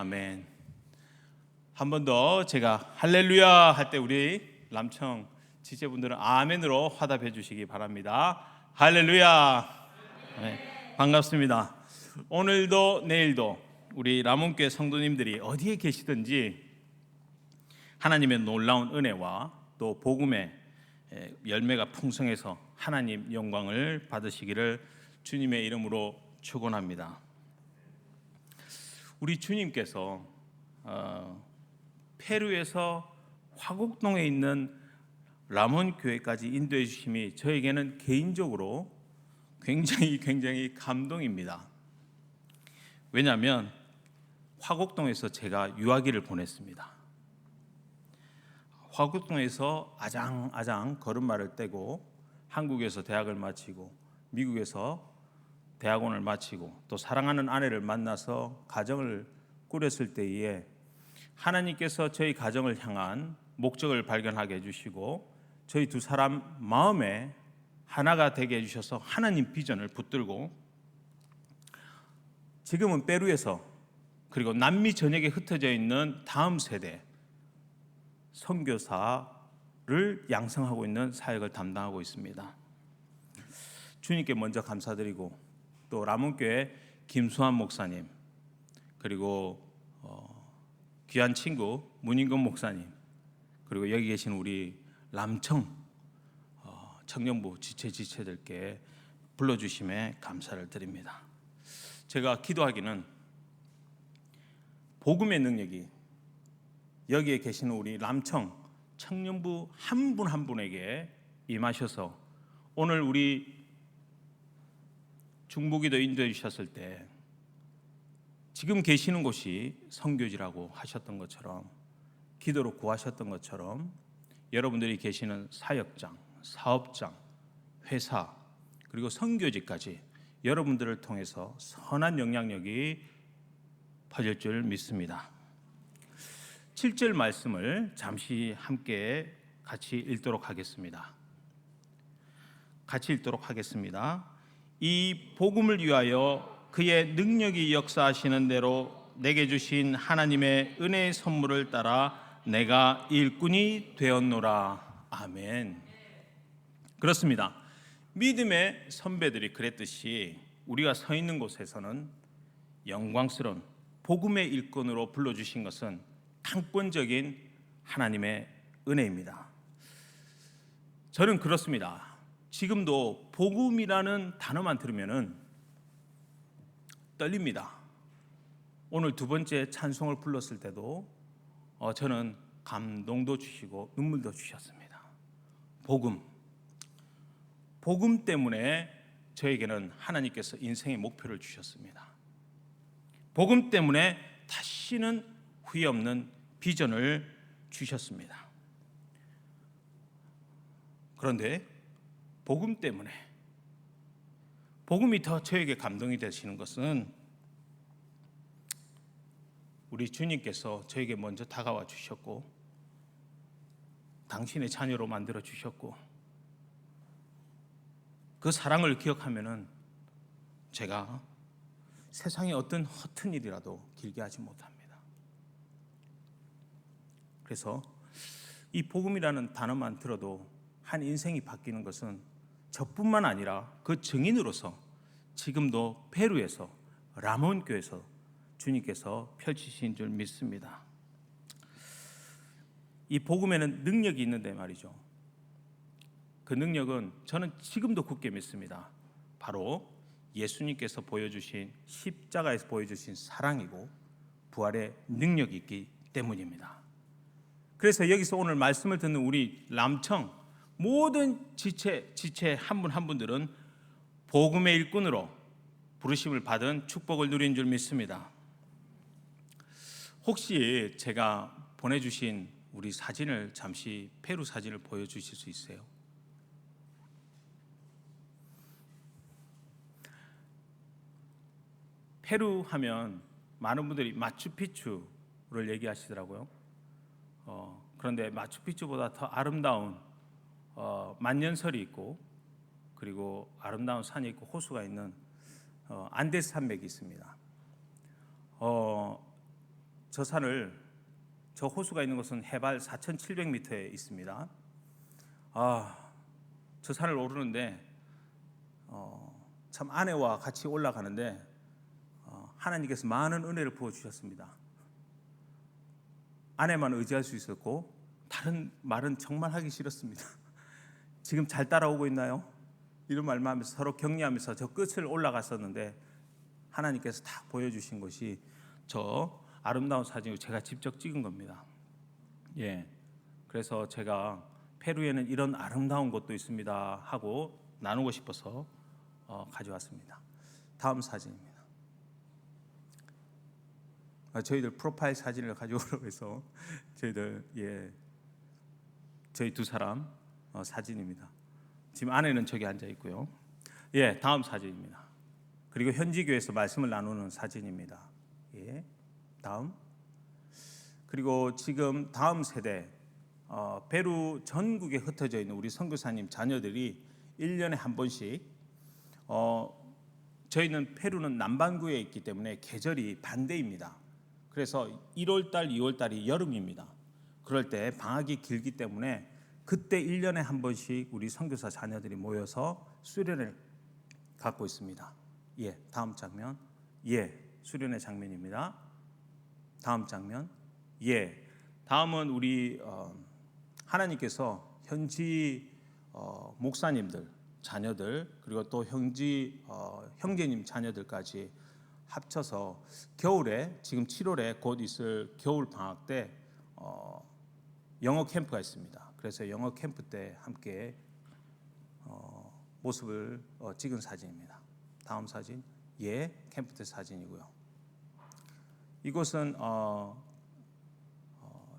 아멘. 한 번 더 제가 할렐루야 할 때 우리 람청 지체분들은 아멘으로 화답해 주시기 바랍니다. 할렐루야. 네, 반갑습니다. 오늘도 내일도 우리 람원교회 성도님들이 어디에 계시든지 하나님의 놀라운 은혜와 또 복음의 열매가 풍성해서 하나님 영광을 받으시기를 주님의 이름으로 축원합니다. 우리 주님께서 페루에서 화곡동에 있는 람원 교회까지 인도해 주심이 저에게는 개인적으로 굉장히 감동입니다. 왜냐하면 화곡동에서 제가 유아기를 보냈습니다. 화곡동에서 아장아장 걸음마를 떼고 한국에서 대학을 마치고 미국에서 대학원을 마치고 또 사랑하는 아내를 만나서 가정을 꾸렸을 때에 하나님께서 저희 가정을 향한 목적을 발견하게 해주시고 저희 두 사람 마음에 하나가 되게 해주셔서 하나님 비전을 붙들고 지금은 페루에서 그리고 남미 전역에 흩어져 있는 다음 세대 선교사를 양성하고 있는 사역을 담당하고 있습니다. 주님께 먼저 감사드리고 또 람원교회 김수환 목사님 그리고 귀한 친구 문인건 목사님 그리고 여기 계신 우리 람청 청년부 지체들께 불러주심에 감사를 드립니다. 제가 기도하기는 복음의 능력이 여기에 계시는 우리 람청 청년부 한 분 한 분에게 임하셔서 오늘 우리 중보기도 인도해 주셨을 때 지금 계시는 곳이 선교지라고 하셨던 것처럼 기도로 구하셨던 것처럼 여러분들이 계시는 사역장, 사업장, 회사 그리고 선교지까지 여러분들을 통해서 선한 영향력이 퍼질 줄 믿습니다. 7절 말씀을 잠시 함께 같이 읽도록 하겠습니다. 이 복음을 위하여 그의 능력이 역사하시는 대로 내게 주신 하나님의 은혜의 선물을 따라 내가 일꾼이 되었노라. 아멘. 그렇습니다. 믿음의 선배들이 그랬듯이 우리가 서 있는 곳에서는 영광스러운 복음의 일꾼으로 불러주신 것은 강권적인 하나님의 은혜입니다. 저는 그렇습니다. 지금도 복음이라는 단어만 들으면 떨립니다. 오늘 두 번째 찬송을 불렀을 때도 저는 감동도 주시고 눈물도 주셨습니다. 복음 때문에 저에게는 하나님께서 인생의 목표를 주셨습니다. 복음 때문에 다시는 후회 없는 비전을 주셨습니다. 그런데 복음 때문에 복음이 더 저에게 감동이 되시는 것은 우리 주님께서 저에게 먼저 다가와 주셨고 당신의 자녀로 만들어 주셨고 그 사랑을 기억하면은 제가 세상에 어떤 허튼 일이라도 길게 하지 못합니다. 그래서 이 복음이라는 단어만 들어도 한 인생이 바뀌는 것은 저뿐만 아니라 그 증인으로서 지금도 페루에서 람원교에서 주님께서 펼치신 줄 믿습니다. 이 복음에는 능력이 있는데 말이죠. 그 능력은 저는 지금도 굳게 믿습니다. 바로 예수님께서 보여주신 십자가에서 보여주신 사랑이고 부활의 능력이 있기 때문입니다. 그래서 여기서 오늘 말씀을 듣는 우리 람청 모든 지체 한 분 한 분들은 복음의 일꾼으로 부르심을 받은 축복을 누린 줄 믿습니다. 혹시 제가 보내주신 우리 사진을 잠시 페루 사진을 보여주실 수 있어요? 페루 하면 많은 분들이 마추픽추를 얘기하시더라고요. 그런데 마추픽추보다 더 아름다운 만년설이 있고 그리고 아름다운 산이 있고 호수가 있는 안데스 산맥이 있습니다. 저 호수가 있는 곳은 해발 4,700m에 있습니다. 저 산을 오르는데 참 아내와 같이 올라가는데 하나님께서 많은 은혜를 부어주셨습니다. 아내만 의지할 수 있었고 다른 말은 정말 하기 싫었습니다. 지금 잘 따라오고 있나요? 이런 말만 하면서 서로 격려하면서 저 끝을 올라갔었는데 하나님께서 다 보여주신 것이 저 아름다운 사진을 제가 직접 찍은 겁니다. 그래서 제가 페루에는 이런 아름다운 곳도 있습니다 하고 나누고 싶어서 가져왔습니다. 다음 사진입니다. 저희들 프로파일 사진을 가져오라고 해서 저희 두 사람 사진입니다. 지금 아내는 저기 앉아 있고요. 다음 사진입니다. 그리고 현지 교회에서 말씀을 나누는 사진입니다. 다음. 그리고 지금 다음 세대 페루 전국에 흩어져 있는 우리 선교사님 자녀들이 1년에 한 번씩 저희는 페루는 남반구에 있기 때문에 계절이 반대입니다. 그래서 1월달, 2월달이 여름입니다. 그럴 때 방학이 길기 때문에 그때 1년에 한 번씩 우리 선교사 자녀들이 모여서 수련을 갖고 있습니다. 다음 장면. 수련의 장면입니다. 다음 장면. 다음은 우리 하나님께서 현지 목사님들 자녀들 그리고 또 형제님 자녀들까지 합쳐서 겨울에 지금 7월에 곧 있을 겨울 방학 때 영어 캠프가 있습니다. 그래서 영어 캠프 때 함께 모습을 찍은 사진입니다. 다음 사진. 캠프 때 사진이고요. 이곳은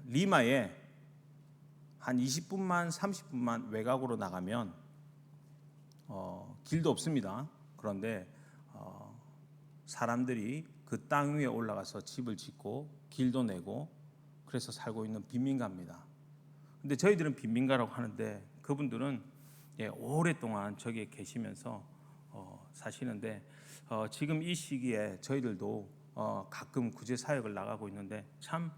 리마에 한 20분만 30분만 외곽으로 나가면 길도 없습니다. 그런데 사람들이 그 땅 위에 올라가서 집을 짓고 길도 내고 그래서 살고 있는 빈민가입니다. 근데 저희들은 빈민가라고 하는데 그분들은 오랫동안 저기에 계시면서 사시는데 지금 이 시기에 저희들도 가끔 구제 사역을 나가고 있는데 참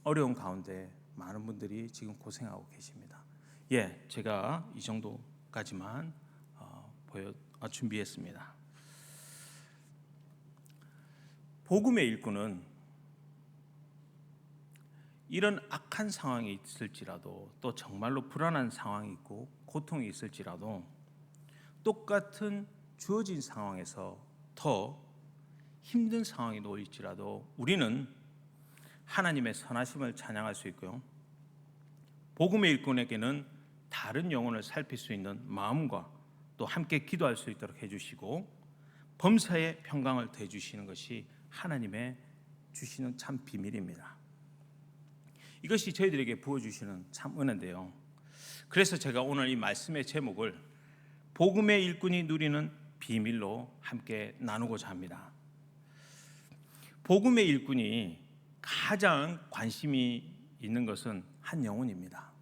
어려운 가운데 많은 분들이 지금 고생하고 계십니다. 제가 이 정도까지만 준비했습니다. 복음의 일꾼은 이런 악한 상황이 있을지라도 또 정말로 불안한 상황이 있고 고통이 있을지라도 똑같은 주어진 상황에서 더 힘든 상황이 놓일지라도 우리는 하나님의 선하심을 찬양할 수 있고요. 복음의 일꾼에게는 다른 영혼을 살필 수 있는 마음과 또 함께 기도할 수 있도록 해주시고 범사에 평강을 더해주시는 것이 하나님의 주시는 참 비밀입니다. 이것이 저희들에게 부어주시는 참 은혜인데요. 그래서 제가 오늘 이 말씀의 제목을 복음의 일꾼이 누리는 비밀로 함께 나누고자 합니다. 복음의 일꾼이 가장 관심이 있는 것은 한 영혼입니다.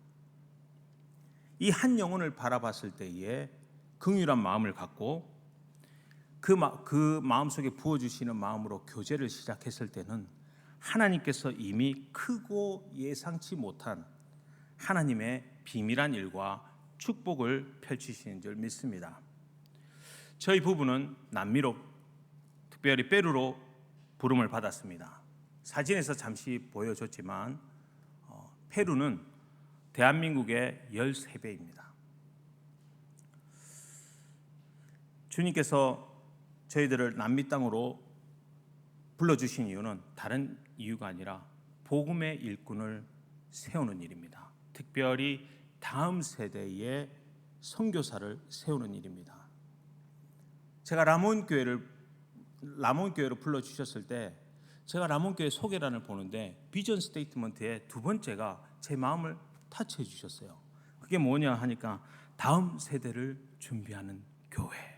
이 한 영혼을 바라봤을 때에 긍휼한 마음을 갖고 그 마음속에 부어주시는 마음으로 교제를 시작했을 때는 하나님께서 이미 크고 예상치 못한 하나님의 비밀한 일과 축복을 펼치시는 줄 믿습니다. 저희 부부는 남미로 특별히 페루로 부름을 받았습니다. 사진에서 잠시 보여줬지만 페루는 대한민국의 13배입니다. 주님께서 저희들을 남미 땅으로 불러주신 이유는 다른 이유가 아니라 복음의 일꾼을 세우는 일입니다. 특별히 다음 세대의 선교사를 세우는 일입니다. 제가 라몬교회로 불러주셨을 때 제가 라몬교회 소개란을 보는데 비전 스테이트먼트의 두 번째가 제 마음을 터치해 주셨어요. 그게 뭐냐 하니까 다음 세대를 준비하는 교회.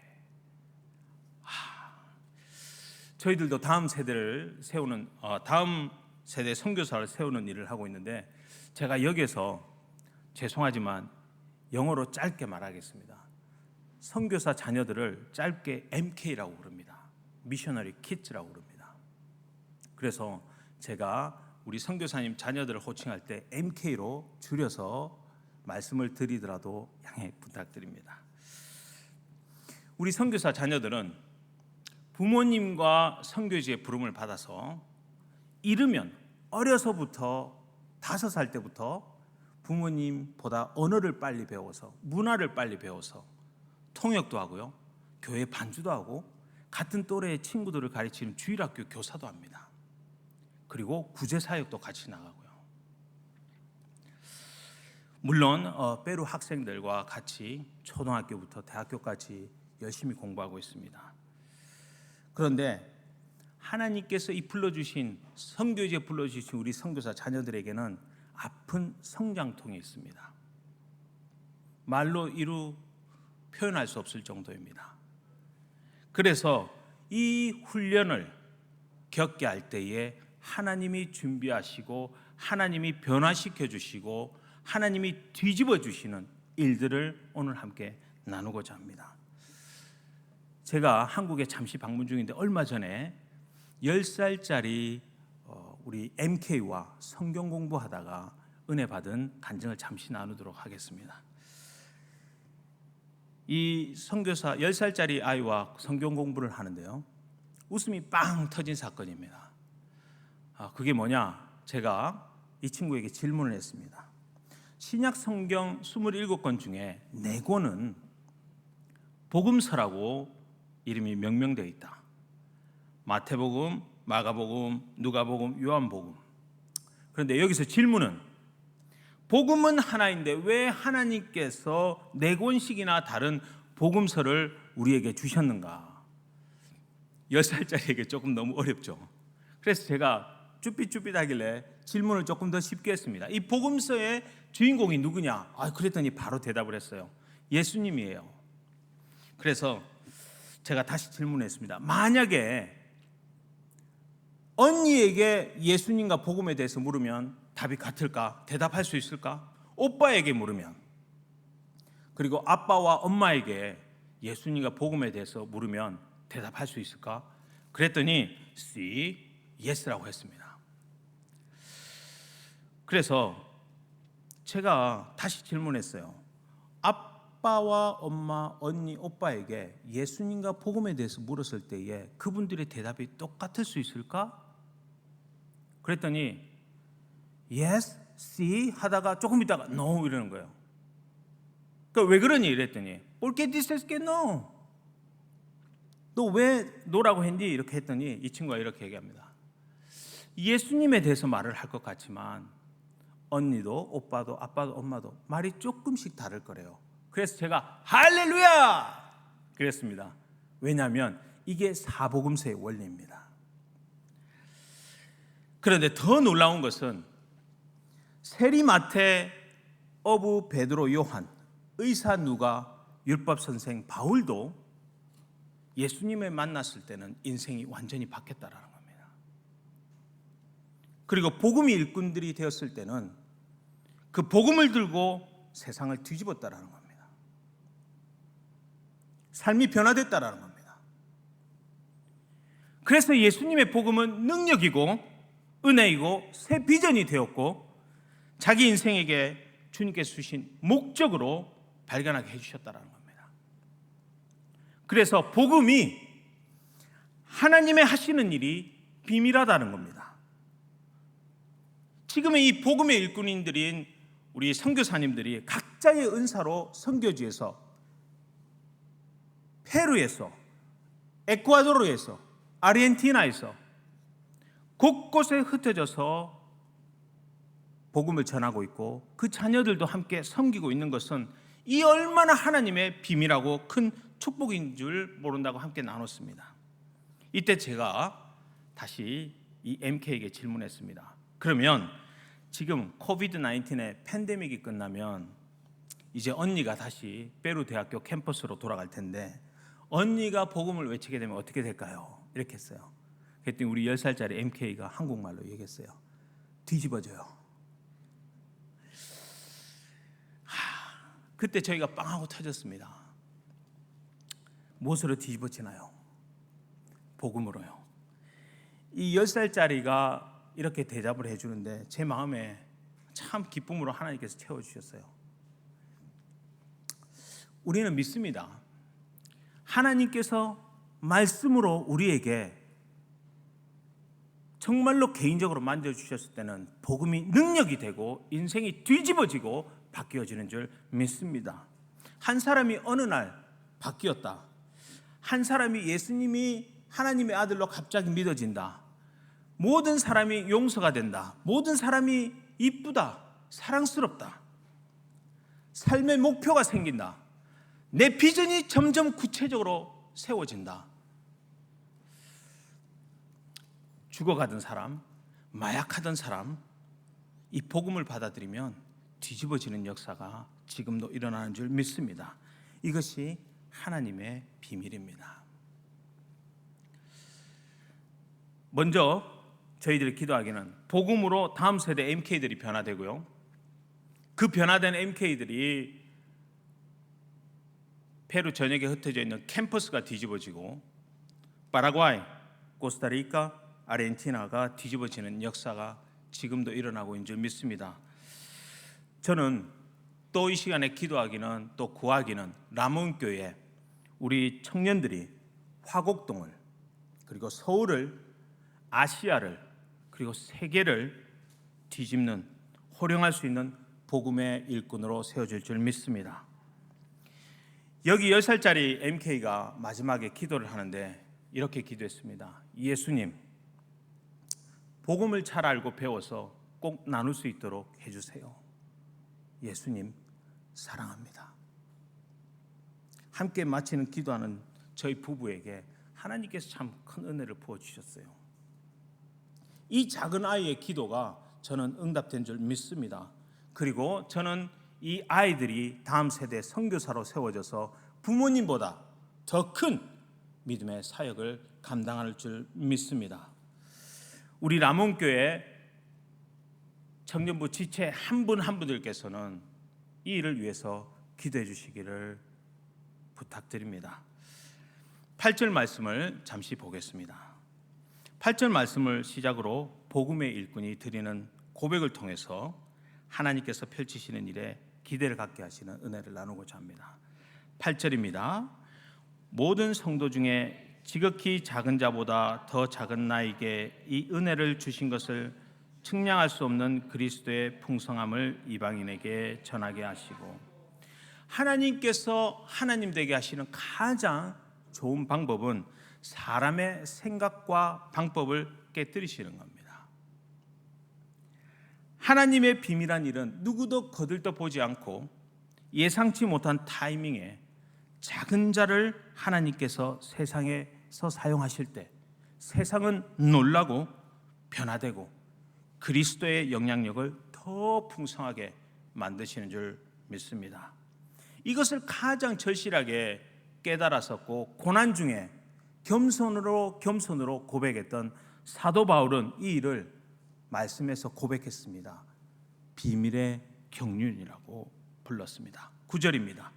저희들도 다음 세대를 세우는 다음 세대 선교사를 세우는 일을 하고 있는데 제가 여기서 죄송하지만 영어로 짧게 말하겠습니다. 선교사 자녀들을 짧게 MK라고 부릅니다. 미셔너리 키즈라고 부릅니다. 그래서 제가 우리 선교사님 자녀들을 호칭할 때 MK로 줄여서 말씀을 드리더라도 양해 부탁드립니다. 우리 선교사 자녀들은 부모님과 선교지의 부름을 받아서 이르면 어려서부터 5살 때부터 부모님보다 언어를 빨리 배워서 문화를 빨리 배워서 통역도 하고요, 교회 반주도 하고 같은 또래의 친구들을 가르치는 주일학교 교사도 합니다. 그리고 구제사역도 같이 나가고요. 물론 페루 학생들과 같이 초등학교부터 대학교까지 열심히 공부하고 있습니다. 그런데 하나님께서 이 불러주신 선교지에 불러주신 우리 선교사 자녀들에게는 아픈 성장통이 있습니다. 말로 이루 표현할 수 없을 정도입니다. 그래서 이 훈련을 겪게 할 때에 하나님이 준비하시고 하나님이 변화시켜 주시고 하나님이 뒤집어 주시는 일들을 오늘 함께 나누고자 합니다. 제가 한국에 잠시 방문 중인데 얼마 전에 10살짜리 우리 MK와 성경 공부하다가 은혜 받은 간증을 잠시 나누도록 하겠습니다. 이 선교사 10살짜리 아이와 성경 공부를 하는데요, 웃음이 빵 터진 사건입니다. 그게 뭐냐? 제가 이 친구에게 질문을 했습니다. 신약 성경 27권 중에 4권은 복음서라고 이름이 명명되어 있다. 마태복음, 마가복음, 누가복음, 요한복음. 그런데 여기서 질문은 복음은 하나인데 왜 하나님께서 4권씩이나 다른 복음서를 우리에게 주셨는가? 10살짜리에게 조금 너무 어렵죠. 그래서 제가 쭈삣쭈삣하길래 질문을 조금 더 쉽게 했습니다. 이 복음서의 주인공이 누구냐? 그랬더니 바로 대답을 했어요. 예수님이에요. 그래서 제가 다시 질문했습니다. 만약에 언니에게 예수님과 복음에 대해서 물으면 답이 같을까? 대답할 수 있을까? 오빠에게 물으면, 그리고 아빠와 엄마에게 예수님과 복음에 대해서 물으면 대답할 수 있을까? 그랬더니 C, yes라고 했습니다. 그래서 제가 다시 질문했어요. 아빠와 엄마, 언니, 오빠에게 예수님과 복음에 대해서 물었을 때에 그분들의 대답이 똑같을 수 있을까? 그랬더니 yes, see 하다가 조금 있다가 no 이러는 거예요. 그러니까 왜 그러니 이랬더니 porque dices que no. 너 왜 no라고 했니? 이렇게 했더니 이 친구가 이렇게 얘기합니다. 예수님에 대해서 말을 할 것 같지만 언니도 오빠도 아빠도 엄마도 말이 조금씩 다를 거래요. 그래서 제가 할렐루야 그랬습니다. 왜냐하면 이게 사복음서의 원리입니다. 그런데 더 놀라운 것은 세리마테, 어부 베드로, 요한, 의사 누가, 율법 선생 바울도 예수님을 만났을 때는 인생이 완전히 바뀌었다라는 겁니다. 그리고 복음의 일꾼들이 되었을 때는 그 복음을 들고 세상을 뒤집었다라는 겁니다. 삶이 변화됐다라는 겁니다. 그래서 예수님의 복음은 능력이고 은혜이고 새 비전이 되었고 자기 인생에게 주님께서 주신 목적으로 발견하게 해주셨다는 겁니다. 그래서 복음이 하나님의 하시는 일이 비밀하다는 겁니다. 지금의 이 복음의 일꾼인들인 우리 선교사님들이 각자의 은사로 선교지에서, 페루에서, 에콰도르에서, 아르헨티나에서 곳곳에 흩어져서 복음을 전하고 있고 그 자녀들도 함께 섬기고 있는 것은 이 얼마나 하나님의 비밀하고 큰 축복인 줄 모른다고 함께 나눴습니다. 이때 제가 다시 이 MK에게 질문했습니다. 그러면 지금 코비드-19의 팬데믹이 끝나면 이제 언니가 다시 페루 대학교 캠퍼스로 돌아갈 텐데 언니가 복음을 외치게 되면 어떻게 될까요? 이렇게 했어요. 그랬더니 우리 10살짜리 MK가 한국말로 얘기했어요. 뒤집어져요. 그때 저희가 빵하고 터졌습니다. 무엇으로 뒤집어지나요? 복음으로요. 이 10살짜리가 이렇게 대답을 해주는데 제 마음에 참 기쁨으로 하나님께서 채워주셨어요. 우리는 믿습니다. 하나님께서 말씀으로 우리에게 정말로 개인적으로 만져주셨을 때는 복음이 능력이 되고 인생이 뒤집어지고 바뀌어지는 줄 믿습니다. 한 사람이 어느 날 바뀌었다. 한 사람이 예수님이 하나님의 아들로 갑자기 믿어진다. 모든 사람이 용서가 된다. 모든 사람이 이쁘다. 사랑스럽다. 삶의 목표가 생긴다. 내 비전이 점점 구체적으로 세워진다. 죽어가던 사람, 마약하던 사람, 이 복음을 받아들이면 뒤집어지는 역사가 지금도 일어나는 줄 믿습니다. 이것이 하나님의 비밀입니다. 먼저 저희들이 기도하기는 복음으로 다음 세대 MK들이 변화되고요. 그 변화된 MK들이 페루 전역에 흩어져 있는 캠퍼스가 뒤집어지고 파라과이, 코스타리카, 아르헨티나가 뒤집어지는 역사가 지금도 일어나고 있는 줄 믿습니다. 저는 또 이 시간에 기도하기는 또 구하기는 라몬교회 우리 청년들이 화곡동을 그리고 서울을 아시아를 그리고 세계를 뒤집는 호령할 수 있는 복음의 일꾼으로 세워질 줄 믿습니다. 여기 10살짜리 MK가 마지막에 기도를 하는데 이렇게 기도했습니다. 예수님, 복음을 잘 알고 배워서 꼭 나눌 수 있도록 해주세요. 예수님, 사랑합니다. 함께 마치는 기도하는 저희 부부에게 하나님께서 참 큰 은혜를 부어주셨어요. 이 작은 아이의 기도가 저는 응답된 줄 믿습니다. 그리고 저는 이 아이들이 다음 세대 선교사로 세워져서 부모님보다 더 큰 믿음의 사역을 감당할 줄 믿습니다. 우리 라몬교회 청년부 지체 한 분 한 분들께서는 이 일을 위해서 기도해 주시기를 부탁드립니다. 8절 말씀을 잠시 보겠습니다. 8절 말씀을 시작으로 복음의 일꾼이 드리는 고백을 통해서 하나님께서 펼치시는 일에 기대를 갖게 하시는 은혜를 나누고자 합니다. 8절입니다. 모든 성도 중에 지극히 작은 자보다 더 작은 나에게 이 은혜를 주신 것을 측량할 수 없는 그리스도의 풍성함을 이방인에게 전하게 하시고, 하나님께서 하나님 되게 하시는 가장 좋은 방법은 사람의 생각과 방법을 깨뜨리시는 겁니다. 하나님의 비밀한 일은 누구도 거들떠보지 않고 예상치 못한 타이밍에 작은 자를 하나님께서 세상에서 사용하실 때 세상은 놀라고 변화되고 그리스도의 영향력을 더 풍성하게 만드시는 줄 믿습니다. 이것을 가장 절실하게 깨달았었고 고난 중에 겸손으로 고백했던 사도 바울은 이 일을 말씀에서 고백했습니다. 비밀의 경륜이라고 불렀습니다. 9절입니다.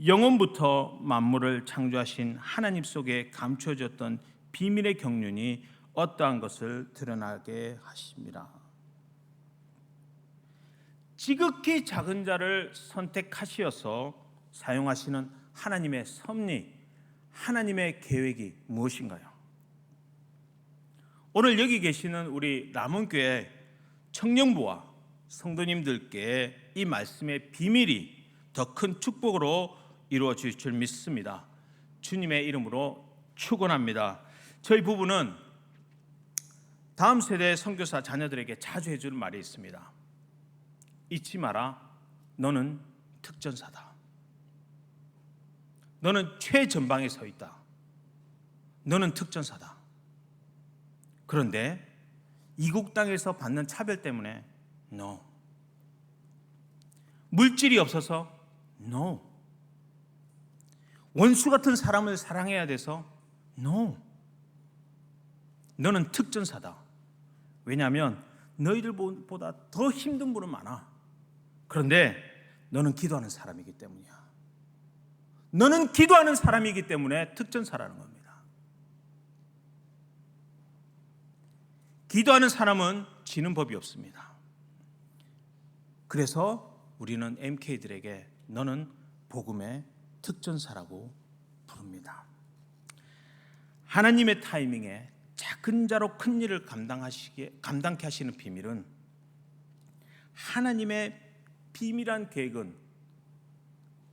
영원부터 만물을 창조하신 하나님 속에 감춰졌던 비밀의 경륜이 어떠한 것을 드러나게 하십니다. 지극히 작은 자를 선택하시어서 사용하시는 하나님의 섭리, 하나님의 계획이 무엇인가요? 오늘 여기 계시는 우리 라몬교회 청년부와 성도님들께 이 말씀의 비밀이 더 큰 축복으로 이루어질 줄 믿습니다. 주님의 이름으로 축원합니다. 저희 부부는 다음 세대 선교사 자녀들에게 자주 해주는 말이 있습니다. 잊지 마라, 너는 특전사다. 너는 최전방에 서 있다. 너는 특전사다. 그런데 이국 땅에서 받는 차별 때문에 no. 물질이 없어서 no. 원수 같은 사람을 사랑해야 돼서 no. 너는 특전사다. 왜냐하면 너희들보다 더 힘든 분은 많아. 그런데 너는 기도하는 사람이기 때문이야. 너는 기도하는 사람이기 때문에 특전사라는 겁니다. 기도하는 사람은 지는 법이 없습니다. 그래서 우리는 MK들에게 너는 복음의 특전사라고 부릅니다. 하나님의 타이밍에 작은 자로 큰 일을 감당케 하시는 비밀은, 하나님의 비밀한 계획은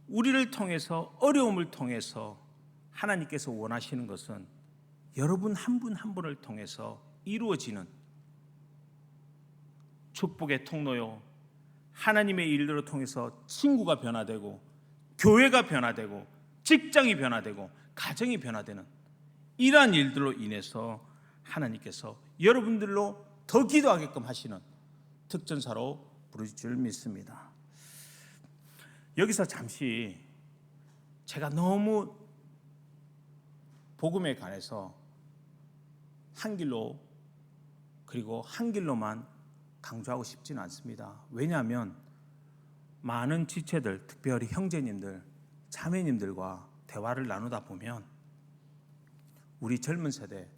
우리를 통해서, 어려움을 통해서 하나님께서 원하시는 것은 여러분 한 분 한 분을 통해서 이루어지는 축복의 통로요, 하나님의 일들을 통해서 친구가 변화되고, 교회가 변화되고, 직장이 변화되고, 가정이 변화되는 이러한 일들로 인해서 하나님께서 여러분들로 더 기도하게끔 하시는 특전사로 부르실 줄 믿습니다. 여기서 잠시 제가 너무 복음에 관해서 한 길로, 그리고 한 길로만 강조하고 싶지는 않습니다. 왜냐하면 많은 지체들, 특별히 형제님들, 자매님들과 대화를 나누다 보면 우리 젊은 세대,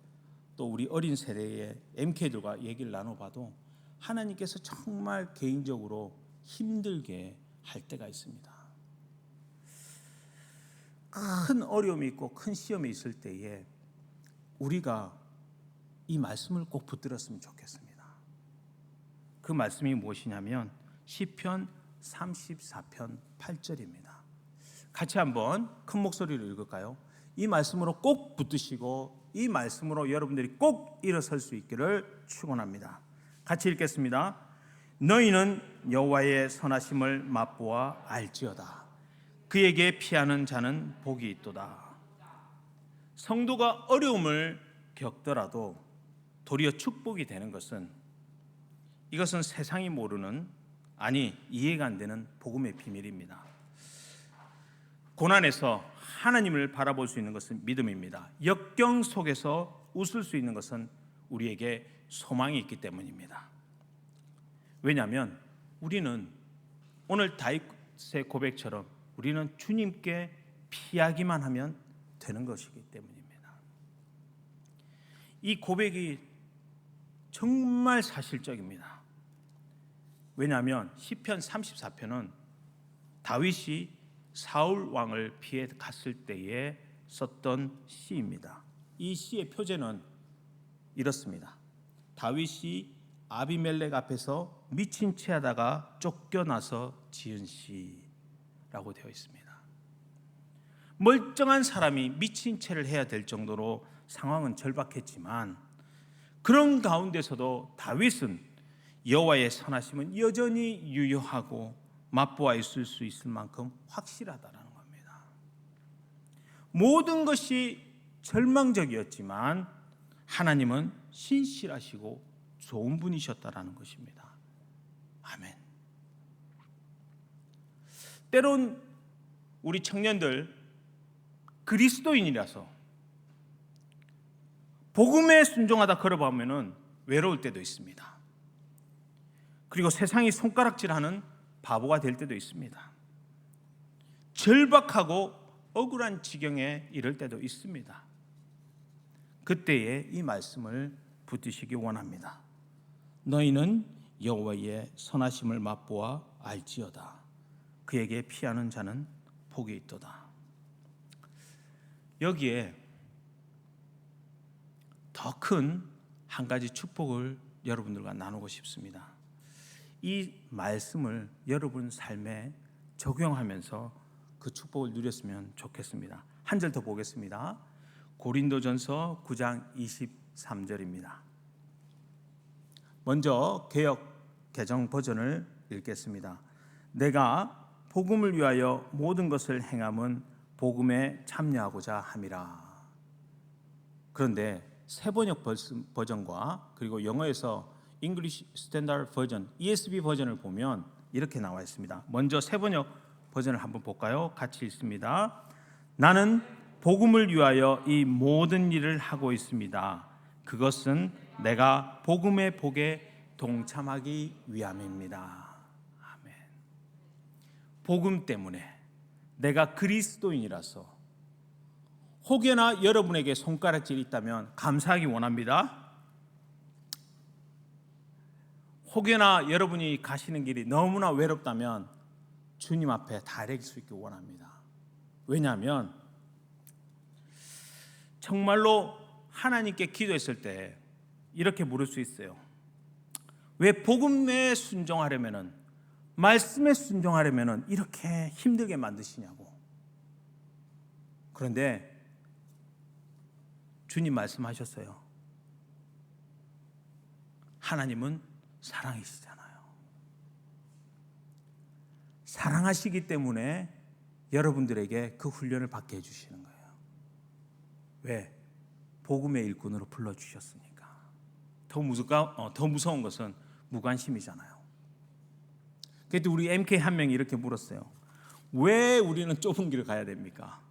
또 우리 어린 세대의 MK들과 얘기를 나눠봐도 하나님께서 정말 개인적으로 힘들게 할 때가 있습니다. 큰 어려움이 있고 큰 시험이 있을 때에 우리가 이 말씀을 꼭 붙들었으면 좋겠습니다. 그 말씀이 무엇이냐면 시편 34편 8절입니다. 같이 한번 큰 목소리로 읽을까요? 이 말씀으로 꼭 붙드시고 이 말씀으로 여러분들이 꼭 일어설 수 있기를 축원합니다. 같이 읽겠습니다. 너희는 여호와의 선하심을 맛보아 알지어다. 그에게 피하는 자는 복이 있도다. 성도가 어려움을 겪더라도 도리어 축복이 되는 것은, 이것은 세상이 모르는, 아니 이해가 안 되는 복음의 비밀입니다. 고난에서 하나님을 바라볼 수 있는 것은 믿음입니다. 역경 속에서 웃을 수 있는 것은 우리에게 소망이 있기 때문입니다. 왜냐하면 우리는 오늘 다윗의 고백처럼 우리는 주님께 피하기만 하면 되는 것이기 때문입니다. 이 고백이 정말 사실적입니다. 왜냐하면 시편 34편은 다윗이 사울 왕을 피해 갔을 때에 썼던 시입니다. 이 시의 표제는 이렇습니다. 다윗이 아비멜렉 앞에서 미친 채 하다가 쫓겨나서 지은 시라고 되어 있습니다. 멀쩡한 사람이 미친 채를 해야 될 정도로 상황은 절박했지만 그런 가운데서도 다윗은 여호와의 선하심은 여전히 유효하고 맛보아 있을 수 있을 만큼 확실하다는 겁니다. 모든 것이 절망적이었지만 하나님은 신실하시고 좋은 분이셨다라는 것입니다. 아멘. 때론 우리 청년들 그리스도인이라서 복음에 순종하다 걸어보면은 외로울 때도 있습니다. 그리고 세상이 손가락질하는 바보가 될 때도 있습니다. 절박하고 억울한 지경에 이를 때도 있습니다. 그때에 이 말씀을 붙드시기 원합니다. 너희는 여호와의 선하심을 맛보아 알지어다. 그에게 피하는 자는 복이 있도다. 여기에 더 큰 한 가지 축복을 여러분들과 나누고 싶습니다. 이 말씀을 여러분 삶에 적용하면서 그 축복을 누렸으면 좋겠습니다. 한 절 더 보겠습니다. 고린도전서 9장 23절입니다. 먼저 개역 개정 버전을 읽겠습니다. 내가 복음을 위하여 모든 것을 행함은 복음에 참여하고자 함이라. 그런데 세번역 버전과 그리고 영어에서 English Standard Version, ESV 버전을 보면 이렇게 나와 있습니다. 먼저 세번역 버전을 한번 볼까요? 같이 읽습니다. 나는 복음을 위하여 이 모든 일을 하고 있습니다. 그것은 내가 복음의 복에 동참하기 위함입니다. 아멘. 복음 때문에 내가 그리스도인이라서 혹여나 여러분에게 손가락질이 있다면 감사하기 원합니다. 혹여나 여러분이 가시는 길이 너무나 외롭다면 주님 앞에 달릴 수 있길 원합니다. 왜냐하면 정말로 하나님께 기도했을 때 이렇게 물을 수 있어요. 왜 복음에 순종하려면은, 말씀에 순종하려면은 이렇게 힘들게 만드시냐고. 그런데 주님 말씀하셨어요. 하나님은 사랑이시잖아요. 사랑하시기 때문에 여러분들에게 그 훈련을 받게 해주시는 거예요. 왜? 복음의 일꾼으로 불러주셨으니까. 더 무서운 것은 무관심이잖아요. 그때 우리 MK 한 명이 이렇게 물었어요. 왜 우리는 좁은 길을 가야 됩니까?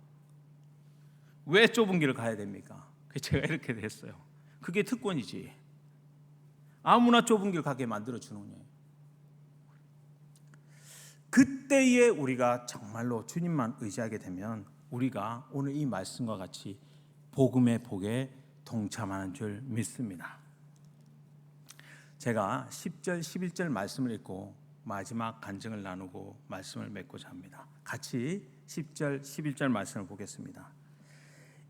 왜 좁은 길을 가야 됩니까? 제가 이렇게 됐어요. 그게 특권이지. 아무나 좁은 길 가게 만들어주는 거예요. 그때에 우리가 정말로 주님만 의지하게 되면 우리가 오늘 이 말씀과 같이 복음의 복에 동참하는 줄 믿습니다. 제가 10절, 11절 말씀을 읽고 마지막 간증을 나누고 말씀을 맺고자 합니다. 같이 10절, 11절 말씀을 보겠습니다.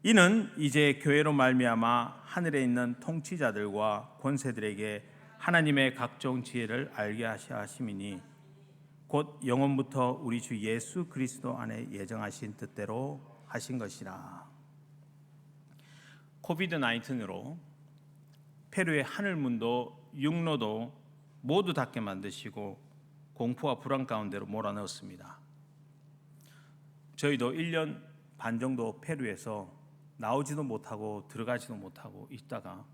이는 이제 교회로 말미암아 하늘에 있는 통치자들과 권세들에게 하나님의 각종 지혜를 알게 하셔 하심이니 곧 영원부터 우리 주 예수 그리스도 안에 예정하신 뜻대로 하신 것이라. 코비드 19으로 페루의 하늘문도 육로도 모두 닫게 만드시고 공포와 불안 가운데로 몰아넣었습니다. 저희도 1년 반 정도 페루에서 나오지도 못하고 들어가지도 못하고 있다가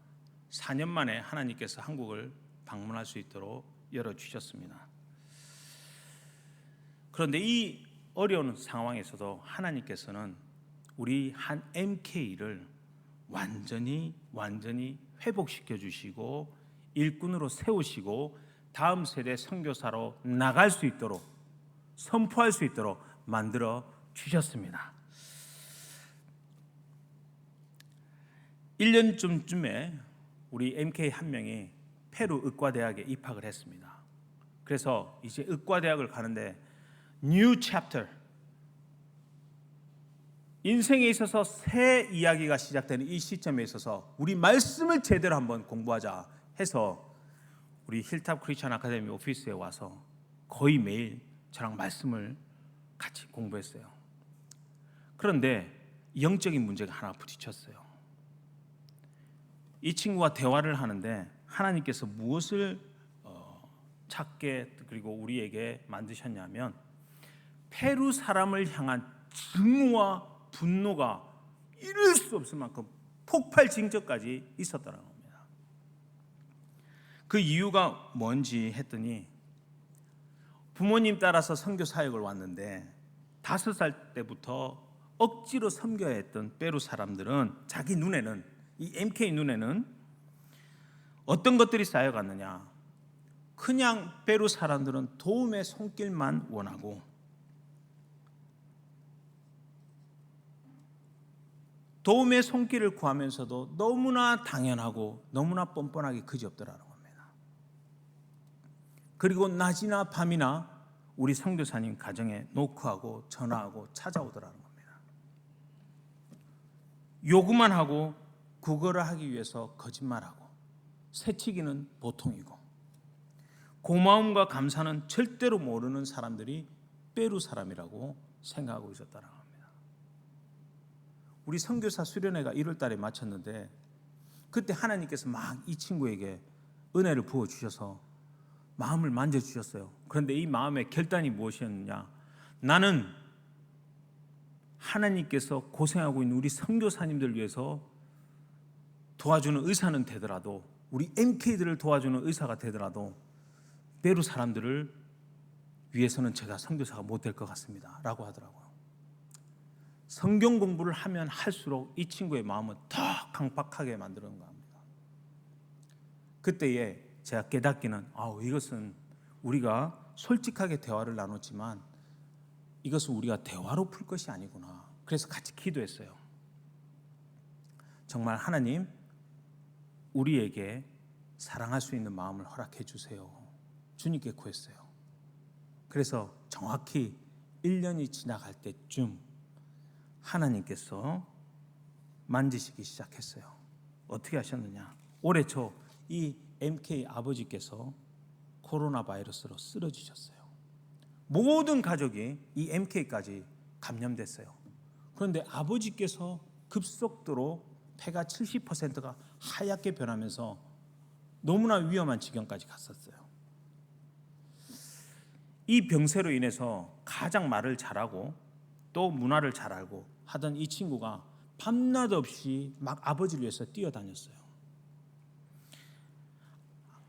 4년 만에 하나님께서 한국을 방문할 수 있도록 열어주셨습니다. 그런데 이 어려운 상황에서도 하나님께서는 우리 한 MK를 완전히 회복시켜 주시고 일꾼으로 세우시고 다음 세대 선교사로 나갈 수 있도록, 선포할 수 있도록 만들어 주셨습니다. 1년쯤에 우리 MK 한 명이 페루 의과대학에 입학을 했습니다. 그래서 이제 의과대학을 가는데 New Chapter, 인생에 있어서 새 이야기가 시작되는 이 시점에 있어서 우리 말씀을 제대로 한번 공부하자 해서 우리 힐탑 크리스천 아카데미 오피스에 와서 거의 매일 저랑 말씀을 같이 공부했어요. 그런데 영적인 문제가 하나 부딪혔어요. 이 친구와 대화를 하는데 하나님께서 무엇을 찾게 그리고 우리에게 만드셨냐면 페루 사람을 향한 증오와 분노가 이룰 수 없을 만큼 폭발 징조까지 있었다는 겁니다. 그 이유가 뭔지 했더니 부모님 따라서 선교 사역을 왔는데 5살 때부터 억지로 섬겨야 했던 페루 사람들은 자기 눈에는, 이 MK 눈에는 어떤 것들이 쌓여갔느냐, 그냥 페루 사람들은 도움의 손길만 원하고 도움의 손길을 구하면서도 너무나 당연하고 너무나 뻔뻔하게 그지없더라는 겁니다. 그리고 낮이나 밤이나 우리 선교사님 가정에 노크하고 전화하고 찾아오더라는 겁니다. 요구만 하고 그거를 하기 위해서 거짓말하고 새치기는 보통이고 고마움과 감사는 절대로 모르는 사람들이 페루 사람이라고 생각하고 있었다는 겁니다. 우리 선교사 수련회가 1월 달에 마쳤는데 그때 하나님께서 막 이 친구에게 은혜를 부어주셔서 마음을 만져주셨어요. 그런데 이 마음의 결단이 무엇이었느냐, 나는 하나님께서 고생하고 있는 우리 선교사님들 위해서 도와주는 의사는 되더라도, 우리 MK들을 도와주는 의사가 되더라도 페루 사람들을 위해서는 제가 선교사가 못 될 것 같습니다 라고 하더라고요. 성경 공부를 하면 할수록 이 친구의 마음은 더 강박하게 만드는 겁니다. 그때에 제가 깨닫기는 이것은 우리가 솔직하게 대화를 나눴지만 이것은 우리가 대화로 풀 것이 아니구나. 그래서 같이 기도했어요. 정말 하나님, 우리에게 사랑할 수 있는 마음을 허락해 주세요. 주님께 구했어요. 그래서 정확히 1년이 지나갈 때쯤 하나님께서 만지시기 시작했어요. 어떻게 하셨느냐? 올해 초 이 MK 아버지께서 코로나 바이러스로 쓰러지셨어요. 모든 가족이 이 MK까지 감염됐어요. 그런데 아버지께서 급속도로 폐가 70%가 하얗게 변하면서 너무나 위험한 지경까지 갔었어요. 이 병세로 인해서 가장 말을 잘하고 또 문화를 잘 알고 하던 이 친구가 밤낮 없이 막 아버지를 위해서 뛰어다녔어요.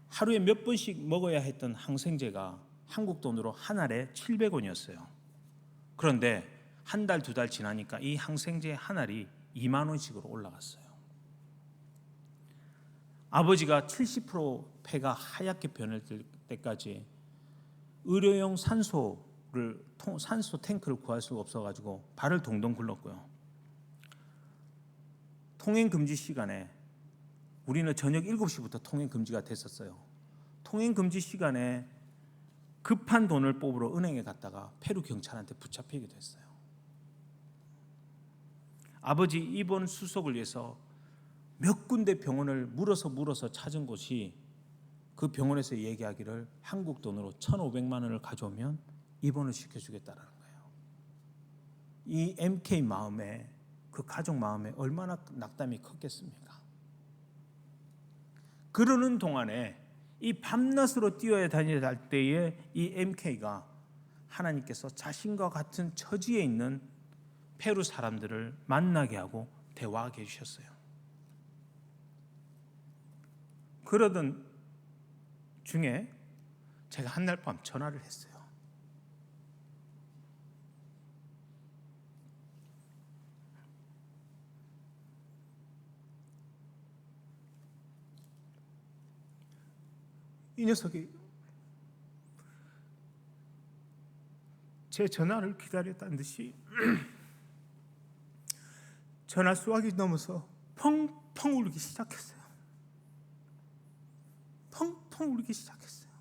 하루에 몇 번씩 먹어야 했던 항생제가 한국 돈으로 한 알에 700원이었어요. 그런데 한 달, 두 달 지나니까 이 항생제 한 알이 2만 원씩으로 올라갔어요. 아버지가 70% 폐가 하얗게 변할 때까지 의료용 산소 탱크를 구할 수가 없어가지고 발을 동동 굴렀고요. 통행 금지 시간에 우리는 저녁 7시부터 통행 금지가 됐었어요. 통행 금지 시간에 급한 돈을 뽑으러 은행에 갔다가 페루 경찰한테 붙잡히기도 했어요. 아버지 입원 수속을 위해서 몇 군데 병원을 물어서 찾은 곳이 그 병원에서 얘기하기를 한국 돈으로 1,500만 원을 가져오면 입원을 시켜주겠다라는 거예요. 이 MK 마음에, 그 가족 마음에 얼마나 낙담이 컸겠습니까? 그러는 동안에 이 밤낮으로 뛰어야 다닐 때에 이 MK가 하나님께서 자신과 같은 처지에 있는 페루 사람들을 만나게 하고 대화하게 해주셨어요. 그러던 중에 제가 한날 밤 전화를 했어요. 이 녀석이 제 전화를 기다렸다는 듯이 전화 수화기 넘어서 펑펑 울기 시작했어요. 펑펑 울기 시작했어요.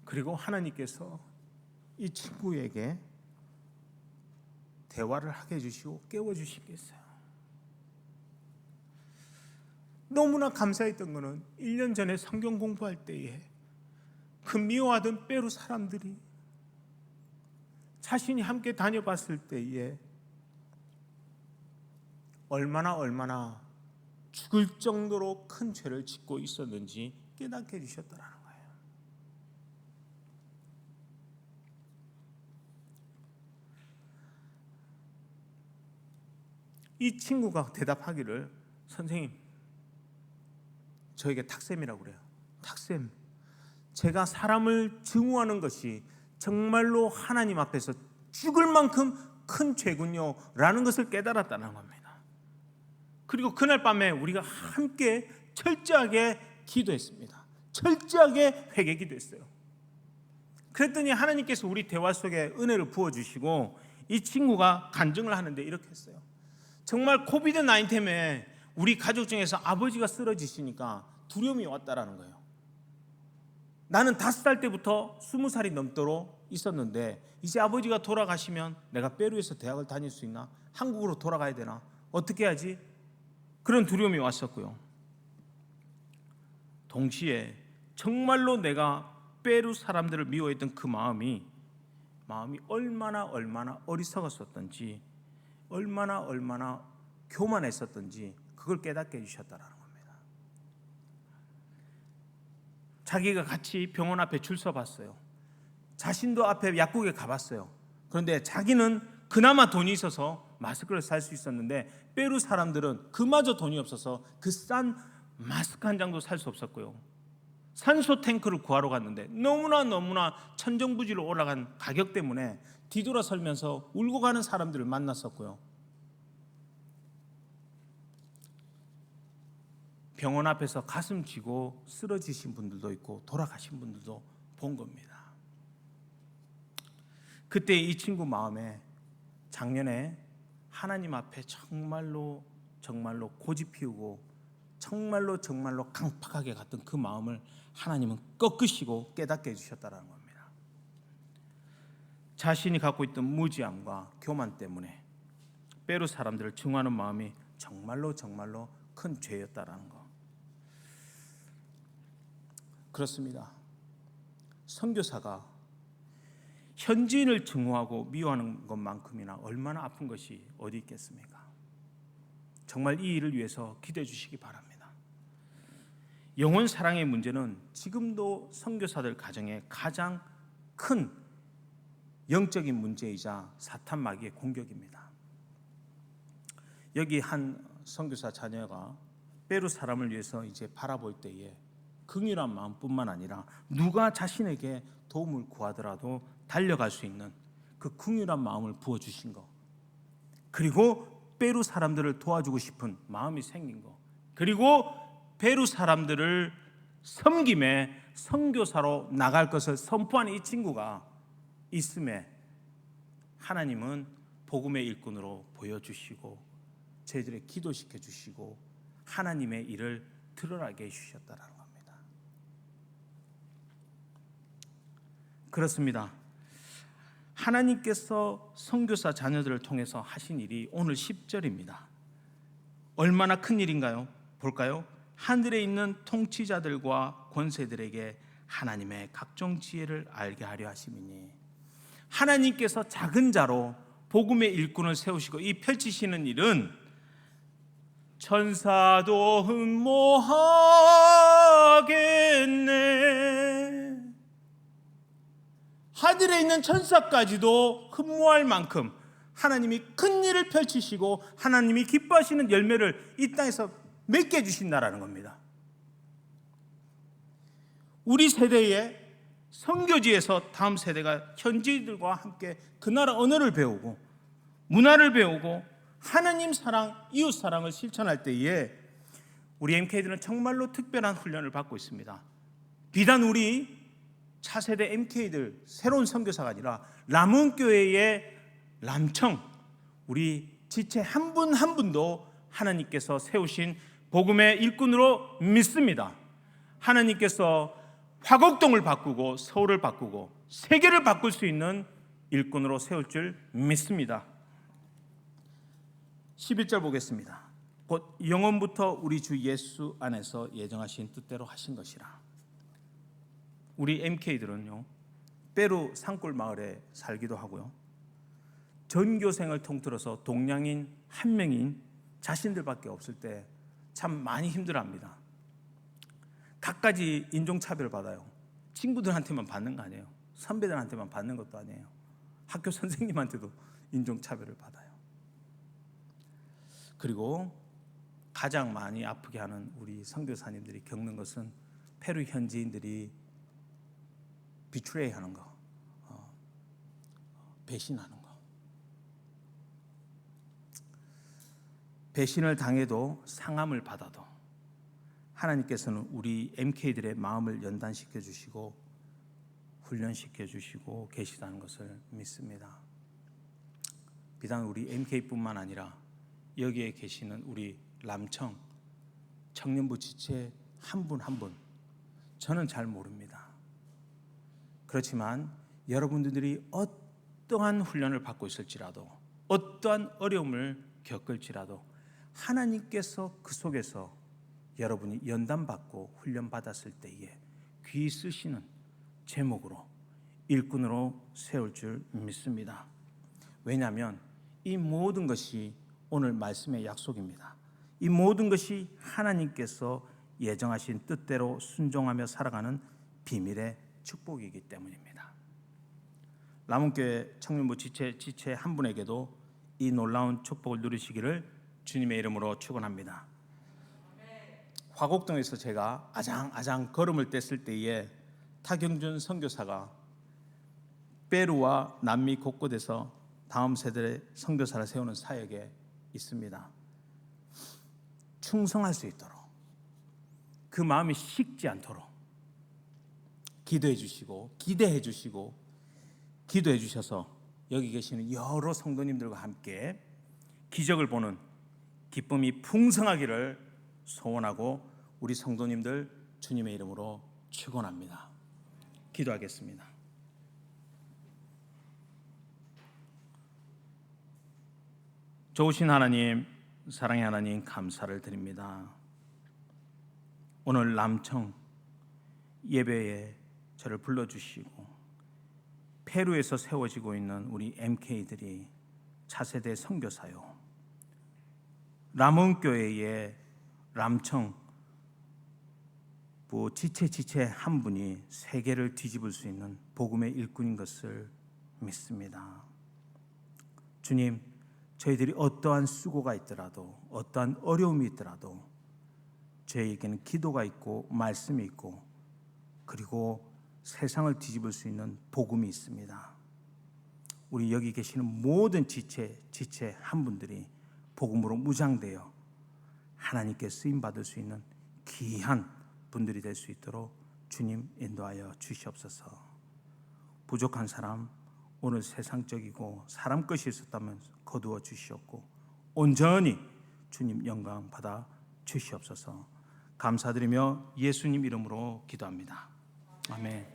그리고 하나님께서 이 친구에게 대화를 하게 해주시고 깨워주시겠어요. 너무나 감사했던 것은 1년 전에 성경 공부할 때에 그 미워하던 페루 사람들이 자신이 함께 다녀봤을 때에 얼마나 죽을 정도로 큰 죄를 짓고 있었는지 깨닫게 해주셨더라는 거예요. 이 친구가 대답하기를, 선생님, 저에게 탁쌤이라고 그래요. 탁쌤, 제가 사람을 증오하는 것이 정말로 하나님 앞에서 죽을 만큼 큰 죄군요 라는 것을 깨달았다는 겁니다. 그리고 그날 밤에 우리가 함께 철저하게 기도했습니다. 철저하게 회개 기도했어요. 그랬더니 하나님께서 우리 대화 속에 은혜를 부어주시고 이 친구가 간증을 하는데 이렇게 했어요. 정말 코비드-19 때문에 우리 가족 중에서 아버지가 쓰러지시니까 두려움이 왔다라는 거예요. 나는 5살 때부터 20살이 넘도록 있었는데 이제 아버지가 돌아가시면 내가 페루에서 대학을 다닐 수 있나? 한국으로 돌아가야 되나? 어떻게 해야지? 그런 두려움이 왔었고요. 동시에 정말로 내가 페루 사람들을 미워했던 그 마음이 얼마나 어리석었었던지, 얼마나 교만했었던지 그걸 깨닫게 해주셨다라는 겁니다. 자기가 같이 병원 앞에 줄 서봤어요. 자신도 앞에 약국에 가봤어요. 그런데 자기는 그나마 돈이 있어서 마스크를 살 수 있었는데 페루 사람들은 그마저 돈이 없어서 그 싼 마스크 한 장도 살 수 없었고요. 산소 탱크를 구하러 갔는데 너무나 천정부지로 올라간 가격 때문에 뒤돌아설면서 울고 가는 사람들을 만났었고요. 병원 앞에서 가슴 쥐고 쓰러지신 분들도 있고 돌아가신 분들도 본 겁니다. 그때 이 친구 마음에 작년에 하나님 앞에 정말로 정말로 고집 피우고 정말로 강팍하게 갔던 그 마음을 하나님은 꺾으시고 깨닫게 해주셨다는 겁니다. 자신이 갖고 있던 무지함과 교만 때문에 베르 사람들을 증오하는 마음이 정말로 큰 죄였다라는 거. 그렇습니다. 선교사가 현지인을 증오하고 미워하는 것만큼이나 얼마나 아픈 것이 어디 있겠습니까? 정말 이 일을 위해서 기도해 주시기 바랍니다. 영혼 사랑의 문제는 지금도 선교사들 가정에 가장 큰 영적인 문제이자 사탄 마귀의 공격입니다. 여기 한 선교사 자녀가 베르 사람을 위해서 이제 바라볼 때에 긍휼한 마음뿐만 아니라 누가 자신에게 도움을 구하더라도 달려갈 수 있는 그 긍휼한 마음을 부어주신 거, 그리고 베르 사람들을 도와주고 싶은 마음이 생긴 거, 그리고 베르 사람들을 섬김에 선교사로 나갈 것을 선포하는 이 친구가 있음에 하나님은 복음의 일꾼으로 보여주시고 저희들의 기도시켜 주시고 하나님의 일을 드러나게 해주셨다는 겁니다. 그렇습니다. 하나님께서 선교사 자녀들을 통해서 하신 일이 오늘 10절입니다. 얼마나 큰 일인가요? 볼까요? 하늘에 있는 통치자들과 권세들에게 하나님의 각종 지혜를 알게 하려 하심이니, 하나님께서 작은 자로 복음의 일꾼을 세우시고 이 펼치시는 일은 천사도 흠모하겠네. 하늘에 있는 천사까지도 흠모할 만큼 하나님이 큰 일을 펼치시고 하나님이 기뻐하시는 열매를 이 땅에서 맺게 해주신다라는 겁니다. 우리 세대의 선교지에서 다음 세대가 현지인들과 함께 그 나라 언어를 배우고 문화를 배우고 하나님 사랑, 이웃 사랑을 실천할 때에 우리 MK들은 정말로 특별한 훈련을 받고 있습니다. 비단 우리 차세대 MK들 새로운 선교사가 아니라 람원교회의 람청, 우리 지체 한 분 한 분도 하나님께서 세우신 복음의 일꾼으로 믿습니다. 하나님께서 화곡동을 바꾸고 서울을 바꾸고 세계를 바꿀 수 있는 일꾼으로 세울 줄 믿습니다. 11절 보겠습니다. 곧 영원부터 우리 주 예수 안에서 예정하신 뜻대로 하신 것이라. 우리 MK들은요, 페루 산골 마을에 살기도 하고요, 전교생을 통틀어서 동양인 한 명인 자신들밖에 없을 때 참 많이 힘들어합니다. 갖가지 인종차별을 받아요. 친구들한테만 받는 거 아니에요. 선배들한테만 받는 것도 아니에요. 학교 선생님한테도 인종차별을 받아요. 그리고 가장 많이 아프게 하는 우리 선교사님들이 겪는 것은 페루 현지인들이 비트레이 하는 거, 배신하는 거. 배신을 당해도 상함을 받아도 하나님께서는 우리 MK들의 마음을 연단시켜 주시고 훈련시켜 주시고 계시다는 것을 믿습니다. 비단 우리 MK뿐만 아니라 여기에 계시는 우리 람청 청년부 지체 한 분 한 분 저는 잘 모릅니다. 그렇지만 여러분들이 어떠한 훈련을 받고 있을지라도 어떠한 어려움을 겪을지라도 하나님께서 그 속에서 여러분이 연단받고 훈련받았을 때에 귀 쓰시는 제목으로 일꾼으로 세울 줄 믿습니다. 왜냐하면 이 모든 것이 오늘 말씀의 약속입니다. 이 모든 것이 하나님께서 예정하신 뜻대로 순종하며 살아가는 비밀의 축복이기 때문입니다. 람원교회 청년부 지체 한 분에게도 이 놀라운 축복을 누리시기를 주님의 이름으로 축원합니다. 화곡동에서 제가 아장아장 걸음을 뗐을 때에 타경준 선교사가 페루와 남미 곳곳에서 다음 세대의 선교사를 세우는 사역에 있습니다. 충성할 수 있도록 그 마음이 식지 않도록 기도해 주시고 기대해 주시고 기도해 주셔서 여기 계시는 여러 성도님들과 함께 기적을 보는 기쁨이 풍성하기를 소원하고 우리 성도님들 주님의 이름으로 축원합니다. 기도하겠습니다. 좋으신 하나님, 사랑의 하나님, 감사를 드립니다. 오늘 남청 예배에 저를 불러주시고 페루에서 세워지고 있는 우리 MK들이 차세대 선교사요, 람원교회의 람청 지체 한 분이 세계를 뒤집을 수 있는 복음의 일꾼인 것을 믿습니다. 주님, 저희들이 어떠한 수고가 있더라도, 어떠한 어려움이 있더라도 저희에게는 기도가 있고 말씀이 있고, 그리고 세상을 뒤집을 수 있는 복음이 있습니다. 우리 여기 계시는 모든 지체 한 분들이 복음으로 무장되어 하나님께 쓰임받을 수 있는 귀한 분들이 될 수 있도록 주님 인도하여 주시옵소서. 부족한 사람, 오늘 세상적이고 사람 것이 있었다면 거두어 주시옵고 온전히 주님 영광 받아 주시옵소서. 감사드리며 예수님 이름으로 기도합니다. 아멘.